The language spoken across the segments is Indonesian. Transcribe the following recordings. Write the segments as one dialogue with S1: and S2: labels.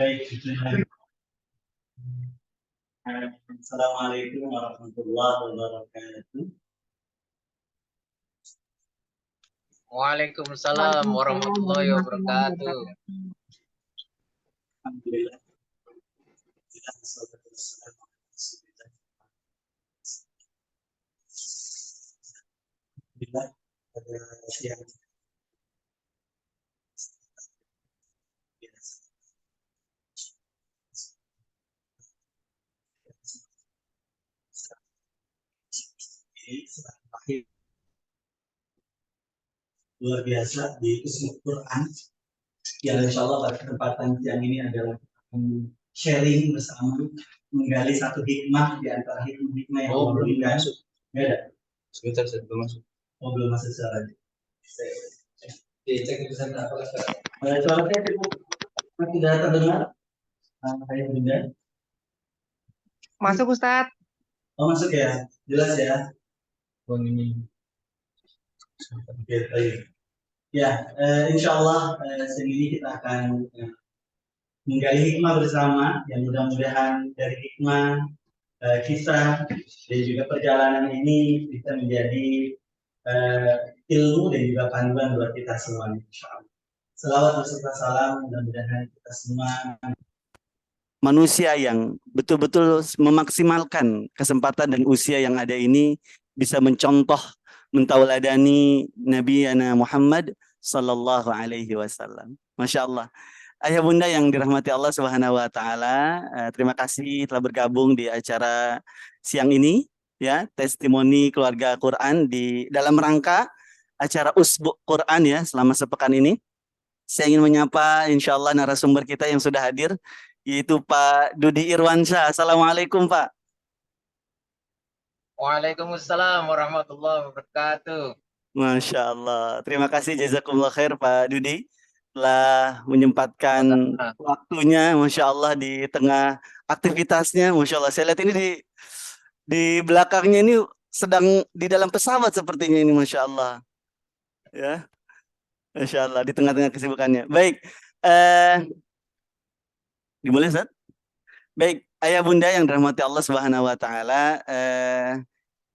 S1: Baik, Assalamualaikum warahmatullahi wabarakatuh.
S2: Waalaikumsalam warahmatullahi wabarakatuh.
S1: Alhamdulillah. Alhamdulillah pada siang ini terakhir luar biasa di Usmul Quran yang insya Allah pada kesempatan siang ini adalah sharing bersama menggali satu hikmah di antara hikmah yang Allah berikan. Ya ada. Sebentar saya belum masuk. Oh belum masuk suara. Cek bisa berapa sekarang? Suaranya cukup tidak terdengar. Saya Bunda.
S2: Masuk Ustadz.
S1: Oh masuk ya, jelas ya. Bang ini. Oke, baik. Ya, insya Allah siang ini kita akan menggali hikmah bersama. Yang mudah-mudahan dari hikmah kisah dan juga perjalanan ini bisa menjadi ilmu dan juga panduan buat kita semuanya. Insya Allah. Selawat beserta salam, mudah-mudahan kita semua manusia yang betul-betul memaksimalkan kesempatan dan usia yang ada ini bisa mencontoh, mentauladani Nabi Muhammad Sallallahu Alaihi Wasallam. Masya Allah. Ayah bunda yang dirahmati Allah Subhanahu Wa Taala, terima kasih telah bergabung di acara siang ini, ya testimoni keluarga Quran di dalam rangka acara Usbu Quran ya selama sepekan ini. Saya ingin menyapa insya Allah narasumber kita yang sudah hadir, yaitu Pak Dudi Irwansyah. Assalamualaikum Pak.
S2: Waalaikumsalam warahmatullahi wabarakatuh.
S1: Masya Allah. Terima kasih jazakumullah khair Pak Dudi telah menyempatkan waktunya, Masya Allah di tengah aktivitasnya. Masya Allah. Saya lihat ini di belakangnya ini sedang di dalam pesawat sepertinya ini, Masya Allah. Ya, Masya Allah di tengah-tengah kesibukannya. Baik, dimulai Ustaz? Baik, ayah bunda yang dirahmati Allah Subhanahu Wa Taala,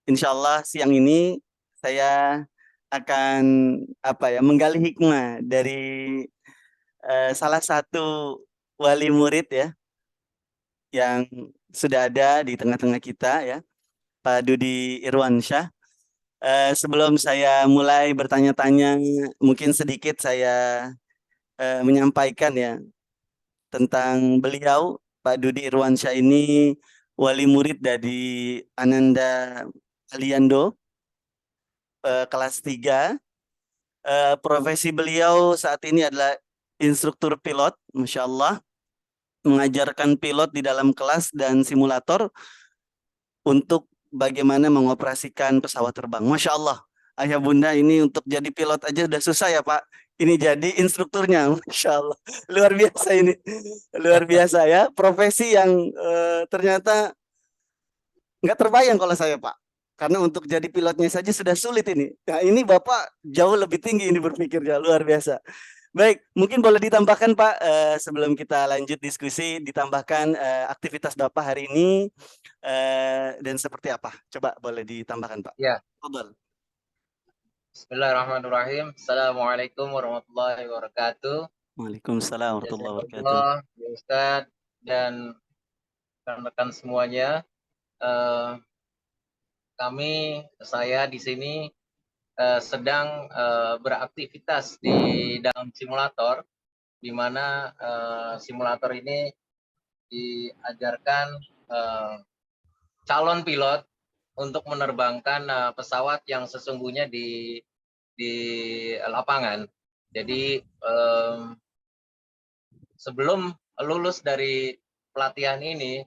S1: insya Allah siang ini saya akan menggali hikmah dari salah satu wali murid ya yang sudah ada di tengah-tengah kita ya, Pak Dudi Irwansyah. Sebelum saya mulai bertanya-tanya, mungkin sedikit saya menyampaikan ya tentang beliau. Pak Dudi Irwansyah ini wali murid dari Ananda Aliando, kelas 3. Profesi beliau saat ini adalah instruktur pilot, Masya Allah, mengajarkan pilot di dalam kelas dan simulator untuk bagaimana mengoperasikan pesawat terbang. Masya Allah, ayah bunda ini untuk jadi pilot aja udah susah ya Pak. Ini jadi instrukturnya, Masya Allah. Luar biasa ini, luar biasa ya. Profesi yang ternyata nggak terbayang kalau saya Pak. Karena untuk jadi pilotnya saja sudah sulit ini. Nah ini Bapak jauh lebih tinggi ini berpikirnya, luar biasa. Baik, mungkin boleh ditambahkan Pak, sebelum kita lanjut diskusi, ditambahkan aktivitas Bapak hari ini dan seperti apa? Coba boleh ditambahkan Pak.
S2: Ya.
S1: Fadhal.
S2: Bismillahirrahmanirrahim. Assalamualaikum warahmatullahi wabarakatuh.
S1: Waalaikumsalam warahmatullahi wabarakatuh.
S2: Ya Ustadz dan rekan-rekan semuanya, saya di sini sedang beraktivitas di dalam simulator, di mana simulator ini diajarkan calon pilot untuk menerbangkan pesawat yang sesungguhnya di lapangan. Jadi sebelum lulus dari pelatihan ini,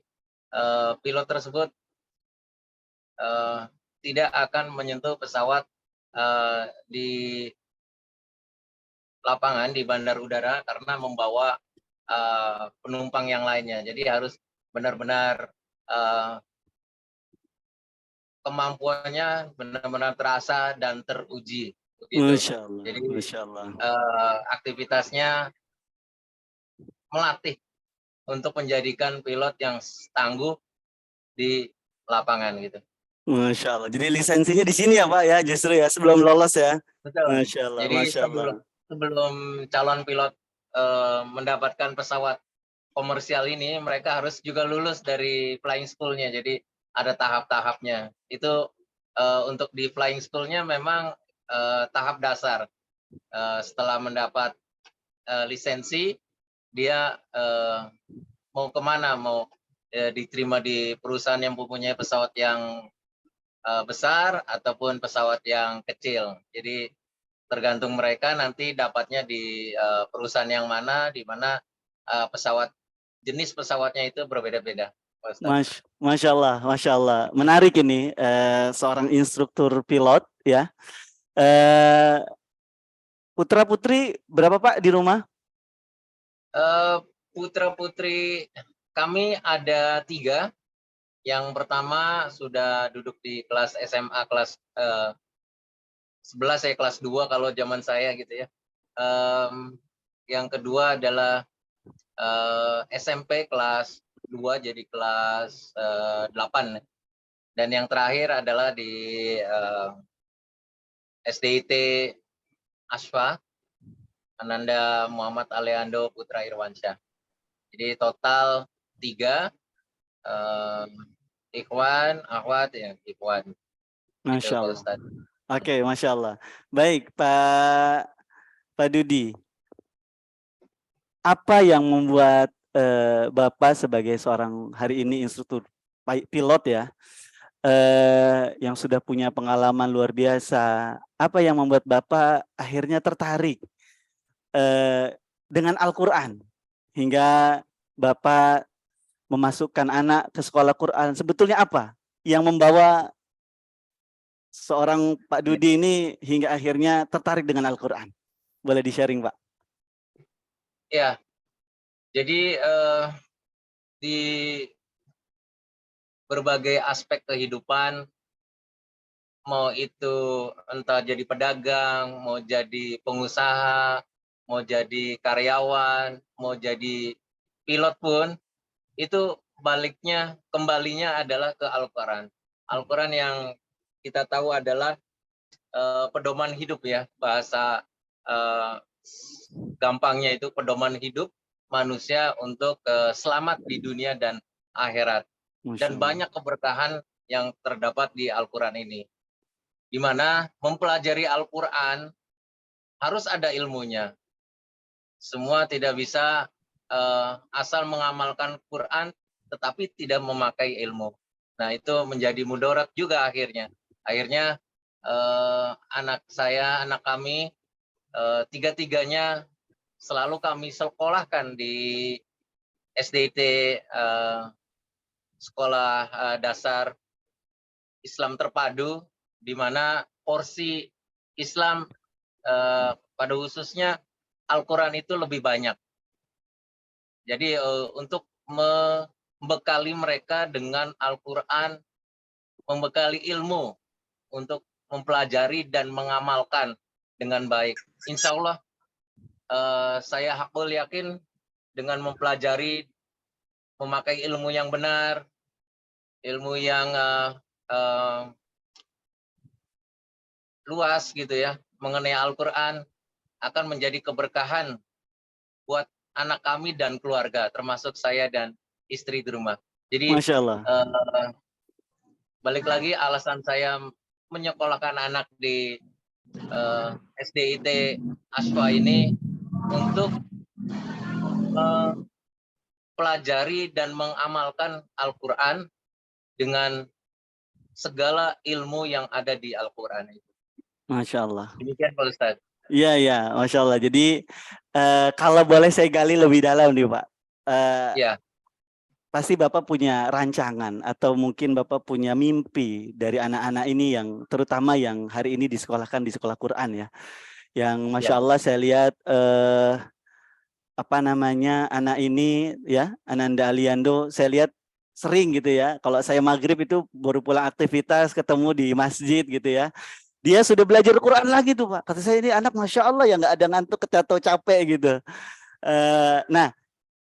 S2: pilot tersebut tidak akan menyentuh pesawat di lapangan di bandar udara karena membawa penumpang yang lainnya. Jadi harus benar-benar kemampuannya benar-benar terasa dan teruji. Begitu.
S1: Masya Allah.
S2: Jadi
S1: Masya Allah.
S2: Aktivitasnya melatih untuk menjadikan pilot yang tangguh di lapangan gitu.
S1: Masya Allah. Jadi lisensinya di sini ya Pak ya, justru ya sebelum lolos ya.
S2: Betul.
S1: Masya Allah,
S2: Jadi
S1: Masya Allah.
S2: sebelum calon pilot mendapatkan pesawat komersial ini, mereka harus juga lulus dari flying school-nya. Jadi ada tahap-tahapnya. Itu untuk di flying school-nya memang tahap dasar. Setelah mendapat lisensi, dia mau kemana, mau diterima di perusahaan yang mempunyai pesawat yang besar ataupun pesawat yang kecil. Jadi tergantung mereka nanti dapatnya di perusahaan yang mana, di mana jenis pesawatnya itu berbeda-beda.
S1: Masya Allah, Masya Allah. Menarik ini, seorang instruktur pilot ya. Putra putri berapa Pak di rumah?
S2: Putra putri kami ada 3. Yang pertama sudah duduk di kelas SMA kelas 11, kelas 2 kalau zaman saya gitu ya. Yang kedua adalah SMP kelas 2 jadi kelas 8. Dan yang terakhir adalah di SDIT Asfa Ananda Muhammad Aleando Putra Irwansyah. Jadi total 3 ikhwan, akhwat ya, ikhwan.
S1: Masya
S2: Gitu,
S1: Allah.
S2: Ustaz.
S1: Oke, Masya Allah. Baik, Pak Dudi. Apa yang membuat Bapak sebagai seorang hari ini instruktur pilot ya, yang sudah punya pengalaman luar biasa, apa yang membuat Bapak akhirnya tertarik dengan Al-Quran hingga Bapak memasukkan anak ke sekolah Quran? Sebetulnya apa yang membawa seorang Pak Dudi ini hingga akhirnya tertarik dengan Al-Quran? Boleh di-sharing, Pak?
S2: Ya, jadi di berbagai aspek kehidupan, mau itu entah jadi pedagang, mau jadi pengusaha, mau jadi karyawan, mau jadi pilot pun, itu kembalinya adalah ke Al-Quran. Al-Quran yang kita tahu adalah pedoman hidup ya, bahasa gampangnya itu pedoman hidup manusia untuk selamat di dunia dan akhirat. Dan banyak keberkahan yang terdapat di Al-Quran ini. Di mana mempelajari Al-Quran harus ada ilmunya. Semua tidak bisa asal mengamalkan Quran tetapi tidak memakai ilmu. Nah, itu menjadi mudarat juga akhirnya. Akhirnya anak kami, tiga-tiganya selalu kami sekolahkan di SDIT Sekolah Dasar Islam Terpadu, di mana porsi Islam pada khususnya Al-Quran itu lebih banyak. Jadi untuk membekali mereka dengan Al-Quran, membekali ilmu untuk mempelajari dan mengamalkan dengan baik. Insya Allah saya hakul yakin dengan mempelajari, memakai ilmu yang benar, ilmu yang luas gitu ya, mengenai Al-Quran, akan menjadi keberkahan buat anak kami dan keluarga, termasuk saya dan istri di rumah. Jadi
S1: Masya Allah.
S2: Balik lagi alasan saya menyekolahkan anak di SDIT Aswa ini untuk pelajari dan mengamalkan Al-Quran dengan segala ilmu yang ada di Al-Quran itu.
S1: Masya Allah.
S2: Demikian Pak Ustadz.
S1: Iya, iya, Masya Allah. Jadi kalau boleh saya gali lebih dalam nih Pak.
S2: Ya.
S1: Pasti Bapak punya rancangan atau mungkin Bapak punya mimpi dari anak-anak ini yang terutama yang hari ini disekolahkan di sekolah Quran ya. Yang Masya Allah saya lihat anak ini ya, Ananda Aliando, saya lihat sering gitu ya. Kalau saya maghrib itu baru pulang aktivitas ketemu di masjid gitu ya. Dia sudah belajar Quran lagi tuh Pak. Kata saya ini anak Masya Allah ya nggak ada ngantuk atau capek gitu. Nah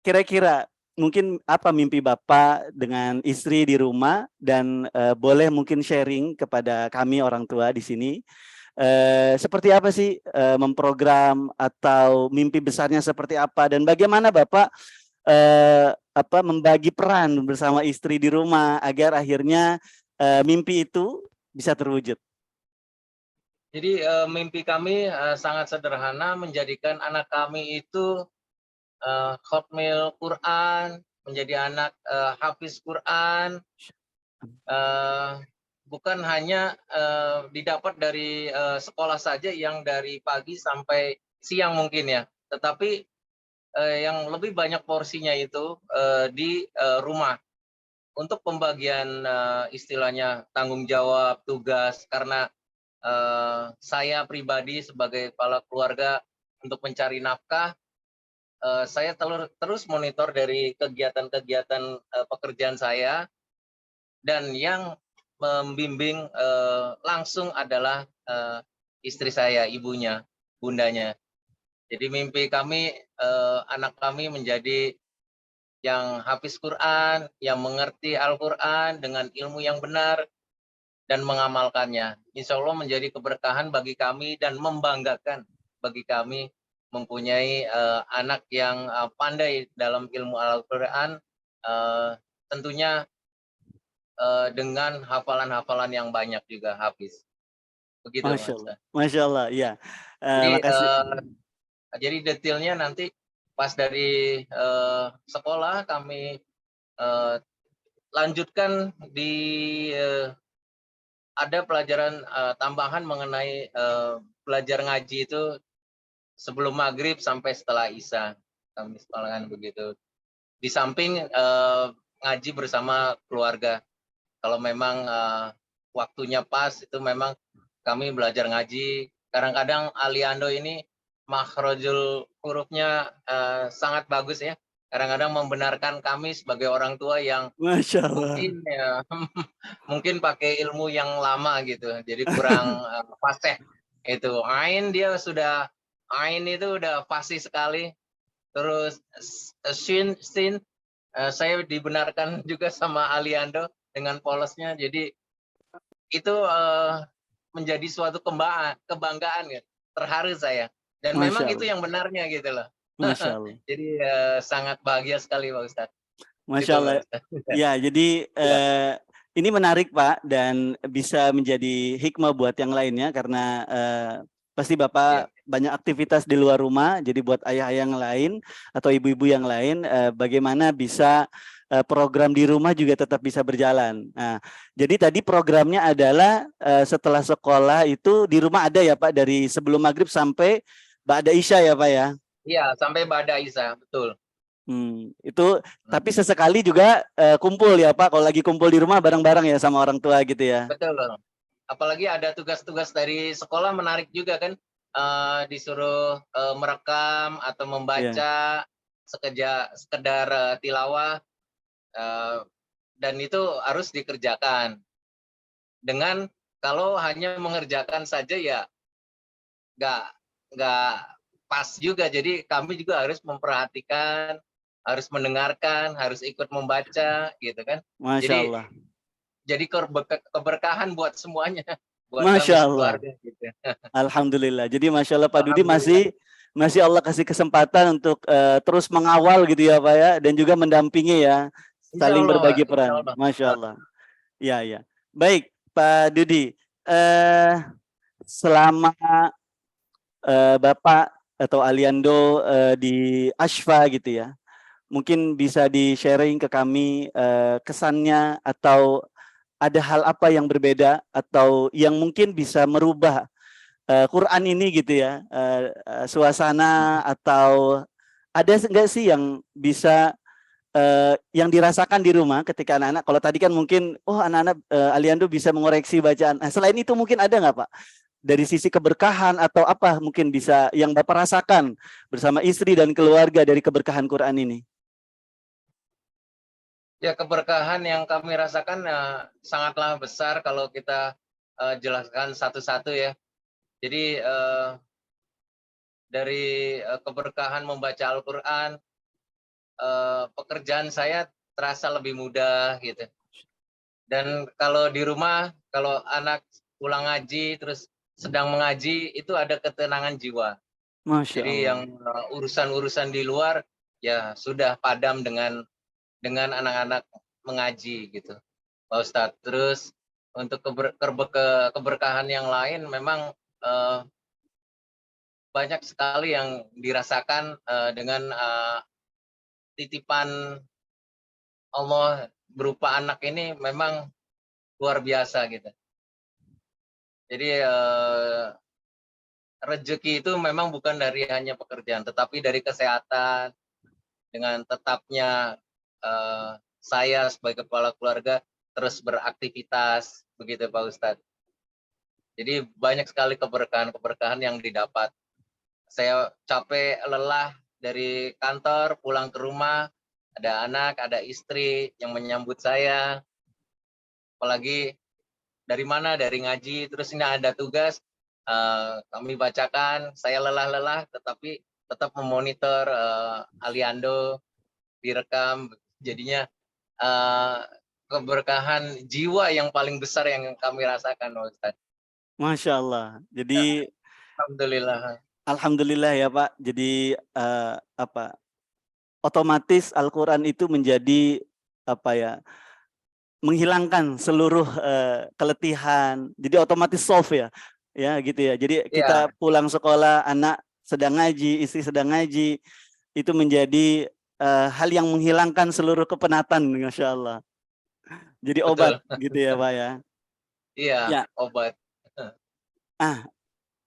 S1: kira-kira mungkin apa mimpi Bapak dengan istri di rumah dan boleh mungkin sharing kepada kami orang tua di sini. Seperti apa sih memprogram atau mimpi besarnya seperti apa dan bagaimana Bapak membagi peran bersama istri di rumah agar akhirnya mimpi itu bisa terwujud.
S2: Jadi mimpi kami sangat sederhana, menjadikan anak kami itu khotmil Quran, menjadi anak hafiz Quran, bukan hanya didapat dari sekolah saja yang dari pagi sampai siang mungkin ya, tetapi yang lebih banyak porsinya itu di rumah. Untuk pembagian istilahnya tanggung jawab, tugas, karena saya pribadi sebagai kepala keluarga untuk mencari nafkah, saya terus monitor dari kegiatan-kegiatan pekerjaan saya, dan yang membimbing langsung adalah istri saya, ibunya, bundanya. Jadi mimpi kami anak kami menjadi yang hafiz Quran, yang mengerti Al-Quran dengan ilmu yang benar dan mengamalkannya. Insya Allah menjadi keberkahan bagi kami dan membanggakan bagi kami mempunyai anak yang pandai dalam ilmu Al-Quran, tentunya dengan hafalan-hafalan yang banyak juga hafiz. Begitu
S1: Masya
S2: Mas.
S1: Allah, Masya Allah, ya.
S2: Jadi,
S1: Makasih.
S2: jadi detailnya nanti pas dari sekolah kami lanjutkan di ada pelajaran tambahan mengenai belajar ngaji itu sebelum maghrib sampai setelah isya, kami sekolahkan begitu. Di samping ngaji bersama keluarga. Kalau memang waktunya pas itu memang kami belajar ngaji. Kadang-kadang Aliando ini makhrajul hurufnya sangat bagus ya. Kadang-kadang membenarkan kami sebagai orang tua yang
S1: Masya Allah.
S2: mungkin ya mungkin pakai ilmu yang lama gitu, jadi kurang fasih itu. Ain itu udah fasih sekali. Terus sin saya dibenarkan juga sama Aliando dengan polosnya. Jadi itu menjadi suatu kebanggaan ya. Terharu saya. Dan memang
S1: Masya
S2: itu
S1: Allah,
S2: yang benarnya gitu loh.
S1: Masya Allah.
S2: Jadi sangat bahagia sekali Pak Ustadz.
S1: Masya
S2: Gitu Pak
S1: Allah.
S2: Ustadz.
S1: Ya, jadi
S2: Ya,
S1: ini menarik Pak dan bisa menjadi hikmah buat yang lainnya karena pasti
S2: ya.
S1: Bapak banyak aktivitas di luar rumah. Jadi buat ayah-ayah yang lain atau ibu-ibu yang lain, bagaimana bisa program di rumah juga tetap bisa berjalan. Nah, jadi tadi programnya adalah setelah sekolah itu di rumah ada ya Pak dari sebelum maghrib sampai ba'da isya ya Pak ya.
S2: Iya, sampai Bada Isa, betul.
S1: Itu tapi sesekali juga kumpul ya Pak. Kalau lagi kumpul di rumah bareng-bareng ya sama orang tua gitu ya.
S2: Betul. Apalagi ada tugas-tugas dari sekolah menarik juga kan. Disuruh merekam atau
S1: Iya,
S2: membaca sekedar tilawah, dan itu harus dikerjakan. Dengan kalau hanya mengerjakan saja ya nggak nggak pas juga. Jadi kami juga harus memperhatikan, harus mendengarkan, harus ikut membaca gitu kan.
S1: Masya
S2: Jadi
S1: Allah,
S2: keberkahan buat semuanya, buat kami
S1: Masya Allah,
S2: sekeluarga gitu.
S1: Alhamdulillah. Jadi Masya Allah Pak Dudi
S2: Alhamdulillah.
S1: masih masih Allah kasih kesempatan untuk terus mengawal gitu ya Pak ya, dan juga mendampingi ya,
S2: Insya
S1: saling
S2: Allah, Pak.
S1: berbagi
S2: Insya
S1: peran.
S2: Allah.
S1: Masya Allah. Ya, ya. Baik, Pak Dudi. Eh, Selama Bapak atau Aliando di Ashfa gitu ya, mungkin bisa di-sharing ke kami kesannya atau ada hal apa yang berbeda atau yang mungkin bisa merubah Quran ini gitu ya, suasana atau ada enggak sih yang bisa yang dirasakan di rumah ketika anak-anak, kalau tadi kan mungkin oh anak-anak Aliando bisa mengoreksi bacaan. Nah, selain itu mungkin ada nggak Pak? Dari sisi keberkahan atau apa mungkin bisa yang Bapak rasakan bersama istri dan keluarga dari keberkahan Quran ini?
S2: Ya, keberkahan yang kami rasakan sangatlah besar kalau kita jelaskan satu-satu ya. Jadi dari keberkahan membaca Al-Quran, pekerjaan saya terasa lebih mudah gitu. Dan kalau di rumah, kalau anak pulang ngaji terus sedang mengaji, itu ada ketenangan jiwa.
S1: Masya
S2: Jadi
S1: Allah.
S2: yang urusan-urusan di luar ya sudah padam dengan anak-anak mengaji gitu, Pak Ustadz. Terus untuk keberkahan yang lain memang banyak sekali yang dirasakan dengan titipan Allah berupa anak ini memang luar biasa gitu. Jadi rezeki itu memang bukan dari hanya pekerjaan, tetapi dari kesehatan, dengan tetapnya saya sebagai kepala keluarga terus beraktivitas, begitu Pak Ustadz. Jadi banyak sekali keberkahan-keberkahan yang didapat. Saya capek, lelah dari kantor, pulang ke rumah, ada anak, ada istri yang menyambut saya, apalagi dari mana, dari ngaji, terus ini ada tugas, kami bacakan, saya lelah-lelah, tetapi tetap memonitor Aliando, direkam, jadinya keberkahan jiwa yang paling besar yang kami rasakan, Ustaz.
S1: Masya Allah. Jadi
S2: Alhamdulillah.
S1: alhamdulillah ya Pak. Jadi apa? Otomatis Al-Quran itu menjadi apa ya? Menghilangkan seluruh keletihan. Jadi otomatis solve ya. Ya gitu ya. Jadi kita
S2: Ya,
S1: pulang sekolah, anak sedang ngaji, istri sedang ngaji, itu menjadi hal yang menghilangkan seluruh kepenatan, Masya Allah. Jadi obat
S2: betul.
S1: gitu ya Pak ya.
S2: Iya,
S1: Ya,
S2: obat.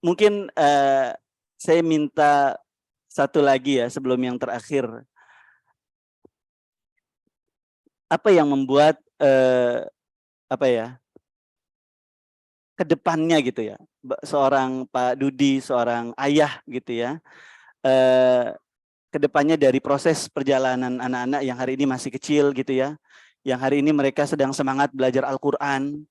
S1: mungkin saya minta satu lagi ya sebelum yang terakhir. Apa yang membuat apa ya kedepannya gitu ya, seorang Pak Dudi, seorang ayah gitu ya, kedepannya dari proses perjalanan anak-anak yang hari ini masih kecil gitu ya, yang hari ini mereka sedang semangat belajar Al-Quran.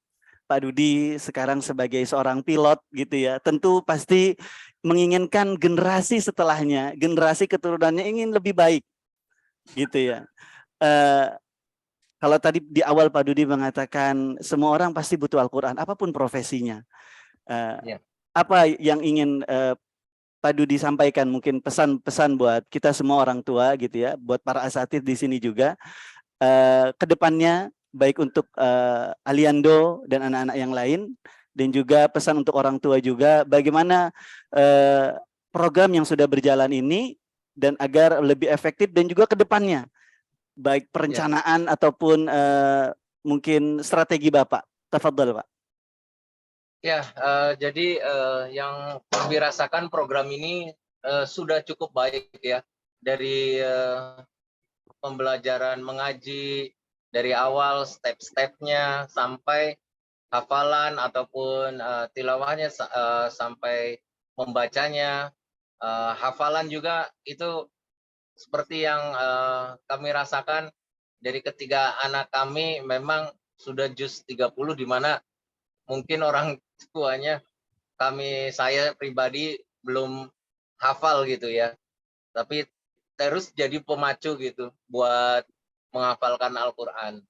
S1: Pak Dudi sekarang sebagai seorang pilot gitu ya, tentu pasti menginginkan generasi setelahnya, generasi keturunannya ingin lebih baik gitu ya. Kalau tadi di awal Pak Dudi mengatakan semua orang pasti butuh Al-Quran, apapun profesinya.
S2: Ya.
S1: Apa yang ingin Pak Dudi sampaikan, mungkin pesan-pesan buat kita semua orang tua gitu ya, buat para asatidz di sini juga, kedepannya baik untuk Aliando dan anak-anak yang lain, dan juga pesan untuk orang tua juga, bagaimana program yang sudah berjalan ini dan agar lebih efektif dan juga kedepannya, baik
S2: Ya.
S1: perencanaan ataupun mungkin strategi Bapak. Tafadhol Pak.
S2: Ya, jadi yang kami rasakan program ini sudah cukup baik ya, dari pembelajaran mengaji dari awal step-stepnya sampai hafalan ataupun tilawahnya sampai membacanya, hafalan juga itu seperti yang kami rasakan dari ketiga anak kami memang sudah juz 30, di mana mungkin orang tuanya saya pribadi belum hafal gitu ya, tapi terus jadi pemacu gitu buat menghafalkan Al-Quran.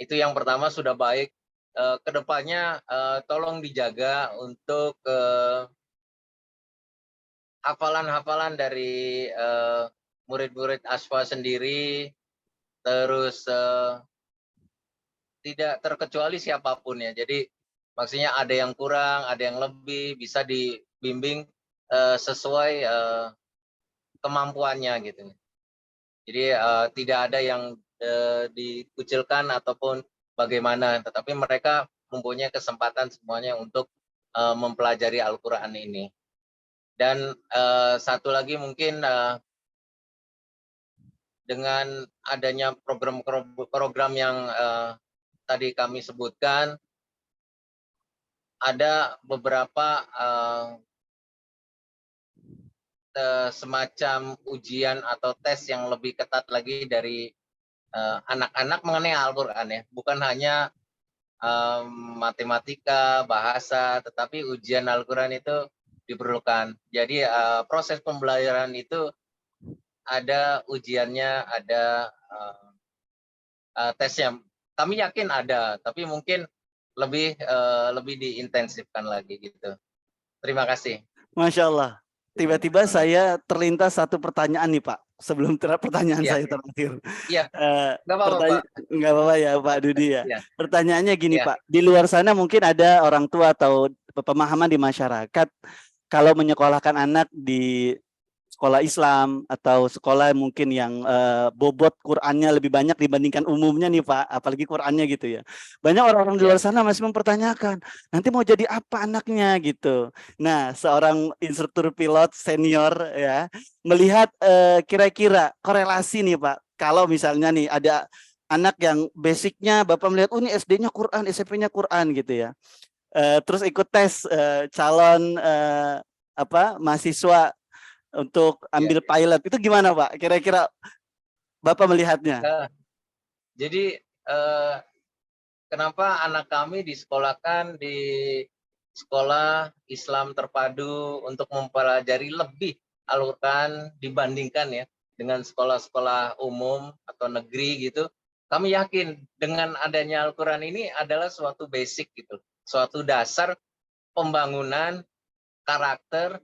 S2: Itu yang pertama sudah baik. Kedepannya tolong dijaga untuk hafalan-hafalan dari murid-murid Asfa sendiri, terus tidak terkecuali siapapun ya. Jadi maksudnya ada yang kurang, ada yang lebih, bisa dibimbing sesuai kemampuannya gitu. Jadi tidak ada yang dikucilkan ataupun bagaimana, tetapi mereka mempunyai kesempatan semuanya untuk mempelajari Al-Quran ini. Dan satu lagi mungkin dengan adanya program yang tadi kami sebutkan, ada beberapa semacam ujian atau tes yang lebih ketat lagi dari anak-anak mengenai Al-Quran ya, bukan hanya matematika, bahasa, tetapi ujian Al-Quran itu diperlukan. Jadi proses pembelajaran itu ada ujiannya, ada tesnya. Kami yakin ada, tapi mungkin lebih diintensifkan lagi gitu. Terima kasih.
S1: Masya Allah. Tiba-tiba saya terlintas satu pertanyaan nih Pak. Sebelum pertanyaan
S2: Iya,
S1: saya terakhir.
S2: iya, nggak apa-apa Pak.
S1: Nggak apa-apa ya Pak Dudi ya.
S2: Iya,
S1: Pertanyaannya gini
S2: iya,
S1: Pak. Di luar sana mungkin ada orang tua atau pemahaman di masyarakat kalau menyekolahkan anak di sekolah Islam atau sekolah mungkin yang bobot Qur'annya lebih banyak dibandingkan umumnya nih Pak, apalagi Qur'annya gitu ya. Banyak orang-orang di
S2: iya.
S1: luar sana masih mempertanyakan, nanti mau jadi apa anaknya gitu. Nah, seorang instruktur pilot senior ya, melihat kira-kira korelasi nih Pak, kalau misalnya nih ada anak yang basicnya Bapak melihat, oh ini SD-nya Quran, SMP-nya Quran gitu ya. Terus ikut tes calon mahasiswa untuk
S2: Iya.
S1: ambil pilot itu gimana Pak? Kira-kira Bapak melihatnya?
S2: Nah, jadi eh, kenapa anak kami disekolahkan di sekolah Islam terpadu untuk mempelajari lebih Al-Quran dibandingkan ya dengan sekolah-sekolah umum atau negeri gitu. Kami yakin dengan adanya Al-Quran ini adalah suatu basic gitu, suatu dasar pembangunan karakter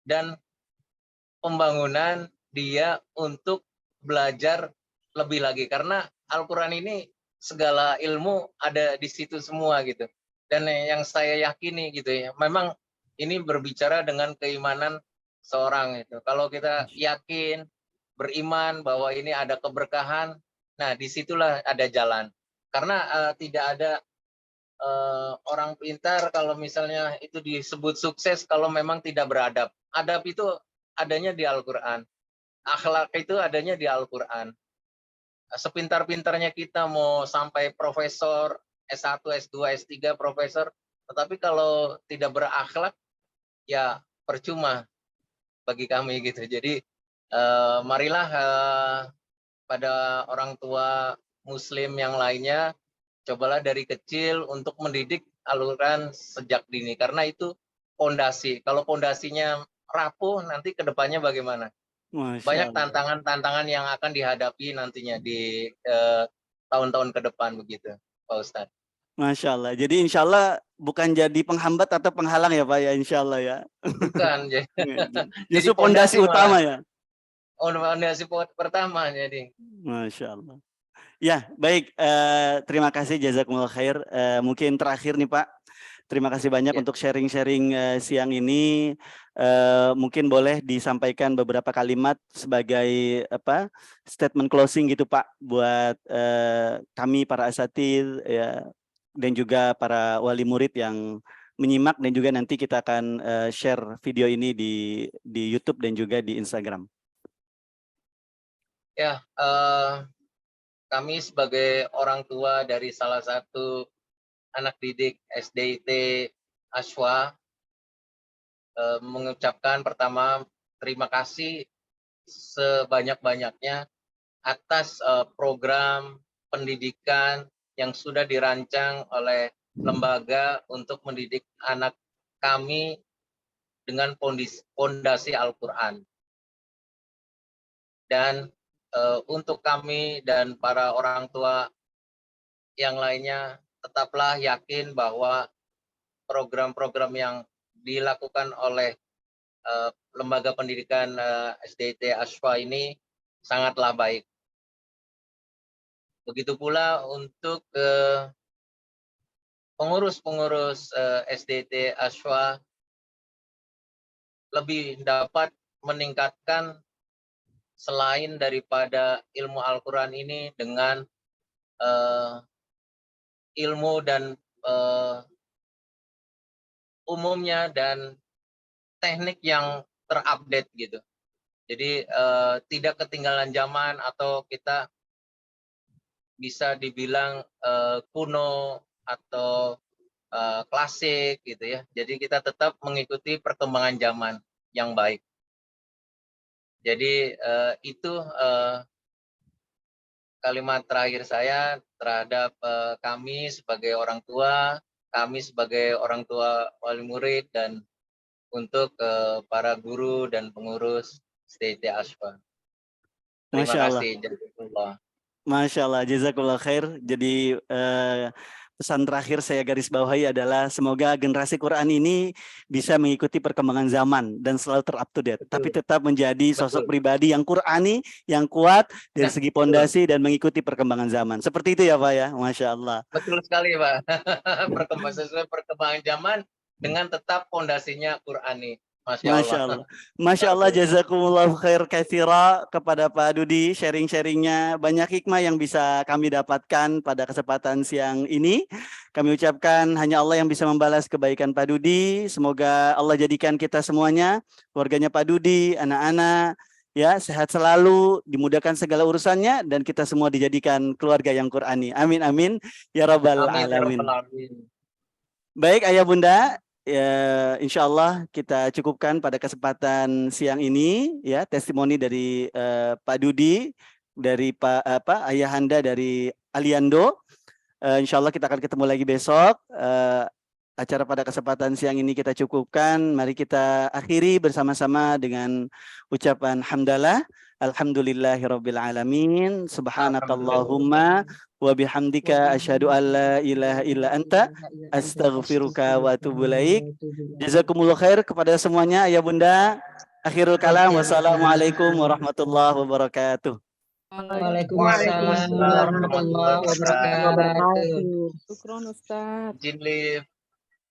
S2: dan pembangunan dia untuk belajar lebih lagi karena Al-Quran ini segala ilmu ada di situ semua gitu. Dan yang saya yakini gitu ya, memang ini berbicara dengan keimanan seorang itu. Kalau kita yakin, beriman bahwa ini ada keberkahan, nah disitulah ada jalan. Karena tidak ada orang pintar kalau misalnya itu disebut sukses kalau memang tidak beradab. Adab itu adanya di Al-Quran. Akhlak itu adanya di Al-Quran. Sepintar-pintarnya kita mau sampai profesor, S1, S2, S3, profesor, tetapi kalau tidak berakhlak, ya percuma bagi kami gitu. Jadi marilah pada orang tua Muslim yang lainnya, cobalah dari kecil untuk mendidik Al-Quran sejak dini, karena itu pondasi. Kalau pondasinya rapuh, nanti kedepannya bagaimana?
S1: Masya
S2: Banyak
S1: Allah.
S2: tantangan-tantangan yang akan dihadapi nantinya di tahun-tahun ke depan begitu, Pak Ustadz.
S1: Masya Allah. Jadi insya Allah bukan jadi penghambat atau penghalang ya Pak ya, insya Allah ya.
S2: Bukan, jadi
S1: Justru pondasi
S2: pondasi malah.
S1: utama ya.
S2: Pondasi pertama jadi.
S1: Masya Allah. Ya, baik. Terima kasih jazakumullah khair. Mungkin terakhir nih Pak. Terima kasih banyak
S2: Ya.
S1: untuk sharing-sharing siang ini. Mungkin boleh disampaikan beberapa kalimat sebagai statement closing gitu Pak buat kami para asatidz ya dan juga para wali murid yang menyimak dan juga nanti kita akan share video ini di YouTube dan juga di Instagram.
S2: Ya, kami sebagai orang tua dari salah satu anak didik SDIT Ashwa mengucapkan pertama terima kasih sebanyak-banyaknya atas program pendidikan yang sudah dirancang oleh lembaga untuk mendidik anak kami dengan fondasi Al-Quran. Dan untuk kami dan para orang tua yang lainnya, tetaplah yakin bahwa program-program yang dilakukan oleh lembaga pendidikan SDIT Ashwa ini sangatlah baik. Begitu pula untuk pengurus-pengurus SDIT Ashwa lebih dapat meningkatkan selain daripada ilmu Al-Quran ini dengan ilmu dan umumnya dan teknik yang terupdate gitu. Jadi tidak ketinggalan zaman atau kita bisa dibilang kuno atau klasik gitu ya. Jadi kita tetap mengikuti perkembangan zaman yang baik. Jadi itu kalimat terakhir saya terhadap kami sebagai orang tua, kami sebagai orang tua wali murid, dan untuk para guru dan pengurus SDIT Ashwa. Terima
S1: Masya Allah.
S2: kasih. Jazakumullah.
S1: Masya Allah, jazakallah khair. Jadi pesan terakhir saya garis bawahi adalah semoga generasi Quran ini bisa mengikuti perkembangan zaman dan selalu ter-up to date. Tapi
S2: Betul,
S1: tetap menjadi sosok
S2: betul.
S1: pribadi yang Qurani, yang kuat dari
S2: Nah,
S1: segi
S2: betul.
S1: pondasi dan mengikuti perkembangan zaman. Seperti itu ya Pak ya, Masya Allah.
S2: Betul sekali, Pak. Sesuai perkembangan zaman dengan tetap pondasinya Qurani. Masya
S1: Masya
S2: Allah.
S1: Allah. Masya
S2: Luar
S1: Allah,
S2: biasa.
S1: jazakumullah khair katsira kepada Pak Dudi, sharing-sharingnya. Banyak hikmah yang bisa kami dapatkan pada kesempatan siang ini. Kami ucapkan hanya Allah yang bisa membalas kebaikan Pak Dudi. Semoga Allah jadikan kita semuanya, keluarganya Pak Dudi, anak-anak, ya sehat selalu, dimudahkan segala urusannya, dan kita semua dijadikan keluarga yang Qurani. Amin, amin. Ya Rabbal
S2: Amin ya
S1: Alamin.
S2: Rabbal Alamin.
S1: Baik Ayah Bunda, ya insya Allah kita cukupkan pada kesempatan siang ini ya testimoni dari Pak Dudi, dari Pak Ayahanda dari Aliando. Insya Allah kita akan ketemu lagi besok. Acara pada kesempatan siang ini kita cukupkan. Mari kita akhiri bersama-sama dengan ucapan hamdalah. Alhamdulillahirabbil alamin. Subhanakallahumma wa bihamdika asyhadu an la ilaha illa anta astaghfiruka wa atubu ilaik. Jazakumullah khair kepada semuanya Ayah Bunda. Akhirul kalam. Wassalamualaikum warahmatullahi wabarakatuh.
S3: Waalaikumsalam warahmatullahi wabarakatuh.
S4: Syukron Ustaz.
S2: Jinli